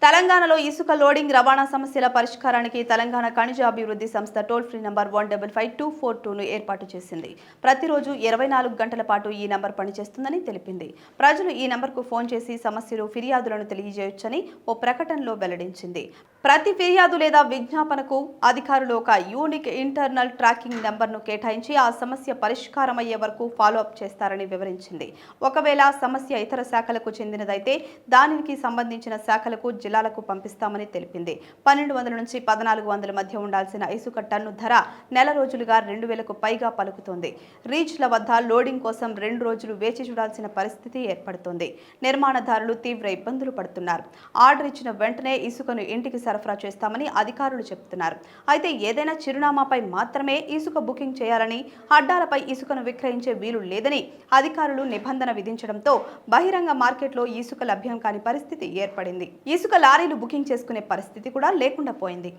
తెలంగాణలో ఇసుక లోడింగ్ రవాణా సమస్యల పరిష్కారానికి తెలంగాణ ఖనిజ అభివృద్ధి సంస్థ టోల్ ఫ్రీ నంబర్ 155242ను ఏర్పాటు చేసింది. ప్రతిరోజు 24 గంటల పాటు ఈ నంబర్ పనిచేస్తుందని తెలిపింది. ప్రజలు ఈ నంబర్కు ఫోన్ చేసి సమస్యలు, ఫిర్యాదులను తెలియజేయొచ్చని ఓ ప్రకటనలో వెల్లడించింది. ప్రతి ఫిర్యాదు లేదా విజ్ఞాపనకు అధికారులు ఒక యూనిక్ ఇంటర్నల్ ట్రాకింగ్ నంబర్ను కేటాయించి ఆ సమస్య పరిష్కారమయ్యే వరకు ఫాలో అప్ చేస్తారని వివరించింది. ఒకవేళ సమస్య ఇతర శాఖలకు చెందినదైతే దానికి సంబంధించిన శాఖలకు, జిల్లాలకు పంపిస్తామని తెలిపింది. 1200 నుంచి 1400 మధ్య ఉండాల్సిన ఇసుక టన్ను ధర నెల రోజులుగా 2000కు పైగా పలుకుతోంది. రీచ్ల వద్ద లోడింగ్ కోసం 2 రోజులు వేచి చూడాల్సిన పరిస్థితి ఏర్పడుతోంది. నిర్మాణదారులు తీవ్ర ఇబ్బందులు పడుతున్నారు. ఆర్డర్ ఇచ్చిన వెంటనే ఇసుకను ఇంటికి సరఫరా చేస్తామని అధికారులు చెబుతున్నారు. అయితే ఏదైనా చిరునామాపై మాత్రమే ఇసుక బుకింగ్ చేయాలని, అడ్డాలపై ఇసుకను విక్రయించే వీలు లేదని అధికారులు నిబంధన విధించడంతో బహిరంగ మార్కెట్లో ఇసుక లభ్యం కాని పరిస్థితి ఏర్పడింది. ఇసుక లారీలు బుకింగ్ చేసుకునే పరిస్థితి కూడా లేకుండా పోయింది.